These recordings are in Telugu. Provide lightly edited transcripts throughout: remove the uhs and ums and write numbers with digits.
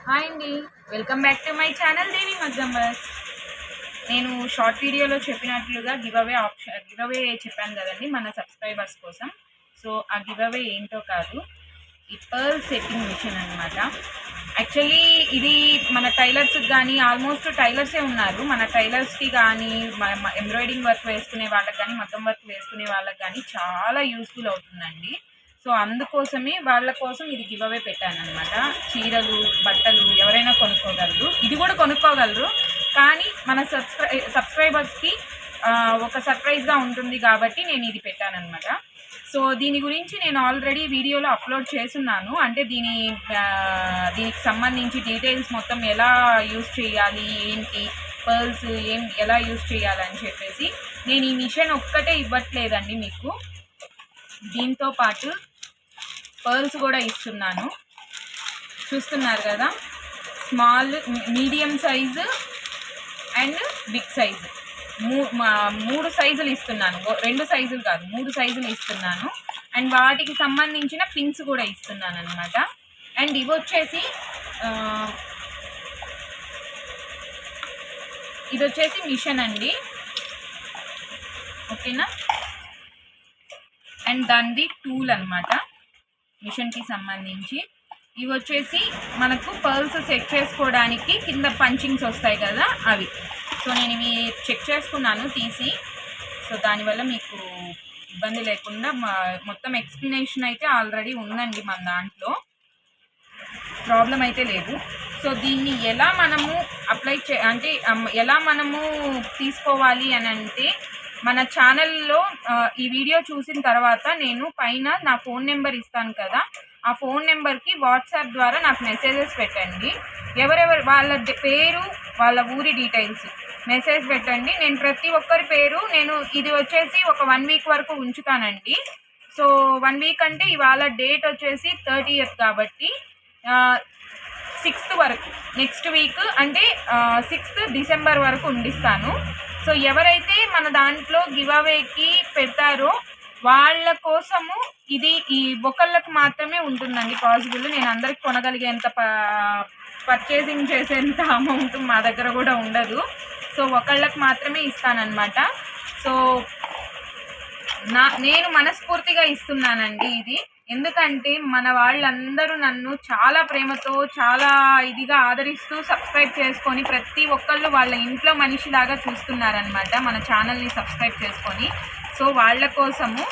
హాయ్ అండి, welcome back to my channel Devi మగ్గంబర్స్. నేను షార్ట్ వీడియోలో చెప్పినట్లుగా గివ్ అవే చెప్పాను కదండి మన సబ్స్క్రైబర్స్ కోసం. సో ఆ గివ్ అవే ఏంటో కాదు, ఈ పర్ల్ సెట్టింగ్ మిషన్ అనమాట. యాక్చువల్లీ ఇది మన టైలర్స్కి కానీ, ఆల్మోస్ట్ టైలర్సే ఉన్నారు, మన టైలర్స్కి కానీ, ఎంబ్రాయిడింగ్ వర్క్ వేసుకునే వాళ్ళకి కానీ, మొత్తం వర్క్ వేసుకునే వాళ్ళకి కానీ చాలా యూస్ఫుల్ అవుతుందండి. సో అందుకోసమే వాళ్ళ కోసం ఇది గివ్ అవే పెట్టాను అనమాట. చీరలు, బట్టలు ఎవరైనా కొనుక్కోగలరు, ఇది కూడా కొనుక్కోగలరు. కానీ మన సబ్స్క్రైబర్స్కి ఒక సర్ప్రైజ్గా ఉంటుంది కాబట్టి నేను ఇది పెట్టానమాట. సో దీని గురించి నేను ఆల్రెడీ వీడియోలో అప్లోడ్ చేస్తున్నాను. అంటే దీనికి సంబంధించి డీటెయిల్స్ మొత్తం ఎలా యూజ్ చేయాలి, ఏంటి పర్ల్స్ ఎలా యూజ్ చేయాలని చెప్పేసి. నేను ఈ మిషన్ ఒక్కటే ఇవ్వట్లేదండి మీకు, దీంతో పాటు పర్ల్స్ కూడా ఇస్తున్నాను. చూస్తున్నారు కదా, small, medium size and big size, మూడు సైజులు ఇస్తున్నాను. 2 సైజులు కాదు, 3 సైజులు ఇస్తున్నాను. అండ్ వాటికి సంబంధించిన పిన్స్ కూడా ఇస్తున్నాను అనమాట. అండ్ ఇవి వచ్చేసి ఇది వచ్చేసి మిషన్ అండి, ఓకేనా. అండ్ దానిది టూల్ అనమాట మిషన్కి సంబంధించి. ఇవి వచ్చేసి మనకు పర్ల్స్ సెట్ చేసుకోవడానికి కింద పంచింగ్స్ వస్తాయి కదా అవి. సో నేను ఇవి చెక్ చేసుకున్నాను తీసి. సో దానివల్ల మీకు ఇబ్బంది లేకుండా మొత్తం ఎక్స్ప్లెనేషన్ అయితే ఆల్రెడీ ఉందండి మన దాంట్లో, ప్రాబ్లం అయితే లేదు. సో దీన్ని ఎలా మనము అప్లై అంటే ఎలా మనము తీసుకోవాలి అని అంటే, మన ఛానల్లో ఈ వీడియో చూసిన తర్వాత నేను పైన నా ఫోన్ నెంబర్ ఇస్తాను కదా, ఆ ఫోన్ నెంబర్కి వాట్సాప్ ద్వారా నాకు మెసేజెస్ పెట్టండి. ఎవరెవరు వాళ్ళ పేరు, వాళ్ళ ఊరి డీటెయిల్స్ మెసేజ్ పెట్టండి. నేను ప్రతి ఒక్కరి పేరు ఇది వచ్చేసి ఒక 1 వీక్ వరకు ఉంచుతానండి. సో 1 వీక్ అంటే ఇవాళ డేట్ వచ్చేసి 30th కాబట్టి 6th వరకు, నెక్స్ట్ వీక్ అంటే 6th డిసెంబర్ వరకు ఉండిస్తాను. సో ఎవరైతే మన దాంట్లో గివ్ అవేకి పెడతారో వాళ్ళ కోసము ఇది ఈ ఒకళ్ళకి మాత్రమే ఉంటుందండి పాసిబుల్. నేను అందరికి కొనగలిగేంత పర్చేసింగ్ చేసేంత అమౌంట్ మా దగ్గర కూడా ఉండదు. సో ఒకళ్ళకి మాత్రమే ఇస్తానన్నమాట. సో నేను మనస్ఫూర్తిగా ఇస్తున్నానండి ఇది. ఎందుకంటే మన వాళ్ళందరూ నన్ను చాలా ప్రేమతో, చాలా ఇదిగా ఆదరిస్తూ సబ్స్క్రైబ్ చేసుకొని ప్రతి ఒక్కళ్ళు వాళ్ళ ఇంట్లో మనిషిలాగా చూస్తున్నారనమాట మన ఛానల్ని సబ్స్క్రైబ్ చేసుకొని. సో వాళ్ళ కోసము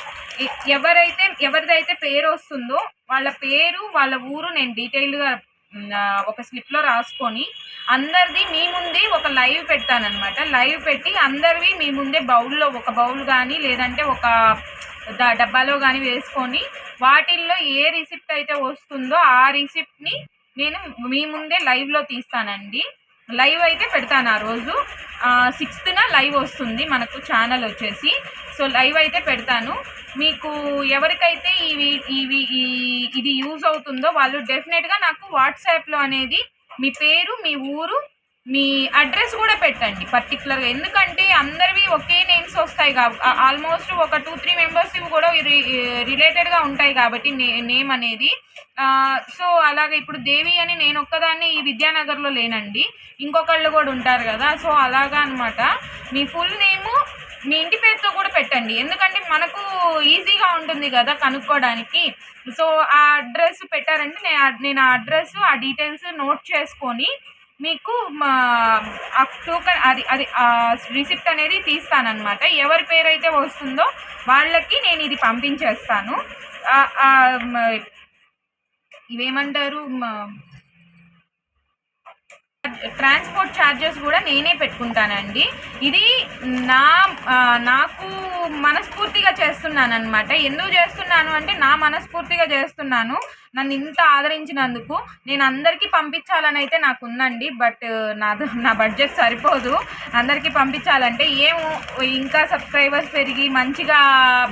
ఎవరిదైతే పేరు వస్తుందో వాళ్ళ పేరు, వాళ్ళ ఊరు నేను డీటెయిల్డ్గా ఒక స్లిప్లో రాసుకొని అందరిది మీ ముందే ఒక లైవ్ పెడతానమాట. లైవ్ పెట్టి అందరివి మీ ముందే బౌల్లో, ఒక బౌల్ కానీ లేదంటే ఒక డబ్బాలో కానీ వేసుకొని వాటిల్లో ఏ రిసిప్ట్ అయితే వస్తుందో ఆ రిసిప్ట్ని నేను మీ ముందే లైవ్లో తీస్తానండి. లైవ్ అయితే పెడతాను ఆ రోజు 6th లైవ్ వస్తుంది మనకు ఛానల్ వచ్చేసి. సో లైవ్ అయితే పెడతాను. మీకు ఎవరికైతే ఇది యూజ్ అవుతుందో వాళ్ళు డెఫినెట్గా నాకు వాట్సాప్లో అనేది మీ పేరు, మీ ఊరు, మీ అడ్రస్ కూడా పెట్టండి పర్టికులర్గా. ఎందుకంటే అందరివి ఒకే నేమ్స్ వస్తాయి ఆల్మోస్ట్ ఒక 2-3 మెంబర్స్ కూడా రిలేటెడ్గా ఉంటాయి కాబట్టి నేమ్ అనేది. సో అలాగే ఇప్పుడు దేవి అని నేను ఒక్కదాన్ని ఈ విద్యానగర్లో లేనండి, ఇంకొకళ్ళు కూడా ఉంటారు కదా. సో అలాగా అనమాట. మీ ఫుల్ నేము, మీ ఇంటి పేరుతో కూడా పెట్టండి, ఎందుకంటే మనకు ఈజీగా ఉంటుంది కదా కనుక్కోవడానికి. సో ఆ అడ్రస్ పెట్టారంటే నేను ఆ అడ్రస్, ఆ డీటెయిల్స్ నోట్ చేసుకొని మీకు టోకన్ అది రిసిప్ట్ అనేది తీస్తానన్నమాట. ఎవరి పేరు అయితే వస్తుందో వాళ్ళకి నేను ఇది పంపించేస్తాను. ఇవేమంటారు, ట్రాన్స్పోర్ట్ ఛార్జెస్ కూడా నేనే పెట్టుకుంటానండి. ఇది నాకు మనస్ఫూర్తిగా చేస్తున్నాను అనమాట. ఎందుకు చేస్తున్నాను అంటే నా మనస్ఫూర్తిగా చేస్తున్నాను. నన్ను ఇంత ఆదరించినందుకు నేను అందరికీ పంపించాలని అయితే నాకు ఉందండి. బట్ నా బడ్జెట్ సరిపోదు అందరికీ పంపించాలంటే. ఇంకా సబ్స్క్రైబర్స్ పెరిగి మంచిగా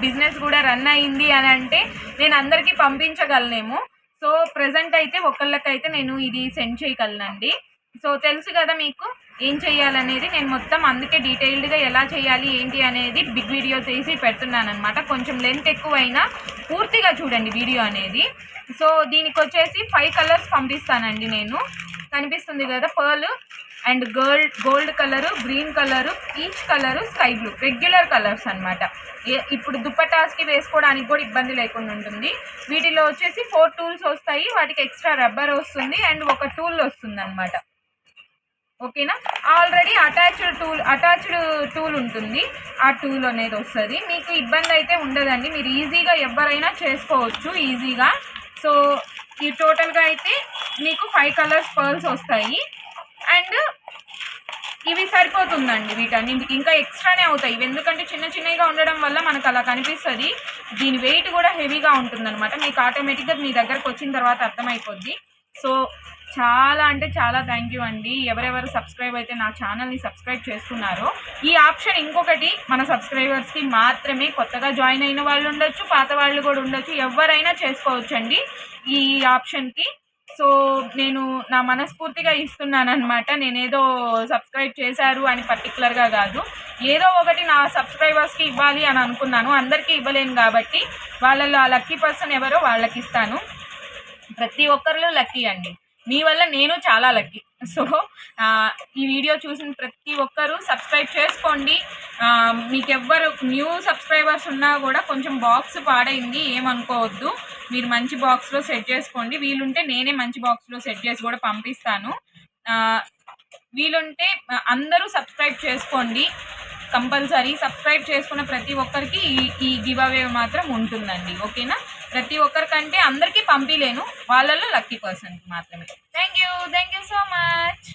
బిజినెస్ కూడా రన్ అయింది అని అంటే నేను అందరికీ పంపించగలనేమో. సో ప్రజెంట్ అయితే ఒకళ్ళకైతే నేను ఇది సెండ్ చేయగలనండి. సో తెలుసు కదా మీకు ఏం చేయాలనేది, నేను మొత్తం అందుకే డీటెయిల్డ్గా ఎలా చేయాలి ఏంటి అనేది బిగ్ వీడియో తీసి పెడుతున్నాను అనమాట. కొంచెం లెంత్ ఎక్కువైనా పూర్తిగా చూడండి వీడియో అనేది. సో దీనికి వచ్చేసి 5 కలర్స్ పంపిస్తానండి నేను. కనిపిస్తుంది కదా pearl and gold colour, green colour, peach colour, sky blue regular colours అనమాట. ఇప్పుడు దుపట్టాస్కి వేసుకోవడానికి కూడా ఇబ్బంది లేకుండా ఉంటుంది. వీటిలో వచ్చేసి 4 టూల్స్ వస్తాయి, వాటికి ఎక్స్ట్రా రబ్బర్ వస్తుంది అండ్ ఒక టూల్ వస్తుంది అనమాట. ఓకేనా, ఆల్రెడీ అటాచ్డ్ టూల్ ఉంటుంది, ఆ టూల్ అనేది వస్తుంది. మీకు ఇబ్బంది అయితే ఉండదండి, మీరు ఈజీగా ఎవరైనా చేసుకోవచ్చు ఈజీగా. సో ఈ టోటల్గా అయితే మీకు 5 కలర్స్ పర్ల్స్ వస్తాయి అండ్ ఇవి సరిపోతుందండి. వీటన్నింటికి ఇంకా ఎక్స్ట్రానే అవుతాయి ఇవి, ఎందుకంటే చిన్నగా ఉండడం వల్ల మనకు అలా కనిపిస్తుంది. దీని వెయిట్ కూడా హెవీగా ఉంటుందన్నమాట, మీకు ఆటోమేటిక్గా మీ దగ్గరకు వచ్చిన తర్వాత అర్థమైపోద్ది. సో చాలా అంటే చాలా థ్యాంక్ యూ అండి ఎవరెవరు సబ్స్క్రైబ్ అయితే నా ఛానల్ని సబ్స్క్రైబ్ చేసుకున్నారో. ఈ ఆప్షన్ ఇంకొకటి మన సబ్స్క్రైబర్స్కి మాత్రమే, కొత్తగా జాయిన్ అయిన వాళ్ళు ఉండొచ్చు, పాత వాళ్ళు కూడా ఉండొచ్చు, ఎవరైనా చేసుకోవచ్చు అండి ఈ ఆప్షన్కి. సో నేను నా మనస్ఫూర్తిగా ఇస్తున్నాను అనమాట, నేనేదో సబ్స్క్రైబ్ చేశారు అని పర్టికులర్గా కాదు, ఏదో ఒకటి నా సబ్స్క్రైబర్స్కి ఇవ్వాలి అని అనుకున్నాను. అందరికీ ఇవ్వలేను కాబట్టి వాళ్ళలో ఆ లక్కీ పర్సన్ ఎవరో వాళ్ళకి ఇస్తాను. ప్రతి ఒక్కరిలో లక్కీ అండి, మీ వల్ల నేను చాలా లక్కీ. సో ఈ వీడియో చూసిన ప్రతి ఒక్కరూ సబ్స్క్రైబ్ చేసుకోండి. మీకు ఎవ్వరు న్యూ సబ్స్క్రైబర్స్ ఉన్నా కూడా కొంచెం బాక్స్ పాడైంది ఏమనుకోవద్దు, మీరు మంచి బాక్స్లో సెట్ చేసుకోండి. వీలుంటే నేనే మంచి బాక్స్లో సెట్ చేసి కూడా పంపిస్తాను. వీలుంటే అందరూ సబ్స్క్రైబ్ చేసుకోండి కంపల్సరీ. సబ్స్క్రైబ్ చేసుకున్న ప్రతి ఒక్కరికి ఈ గివ్ అవే మాత్రం ఉంటుందండి. ఓకేనా, ప్రతి ఒక్కరికంటే అందరికీ పంపిలేను, వాళ్ళలో లక్కీ పర్సన్కి మాత్రమే. Thank you so much.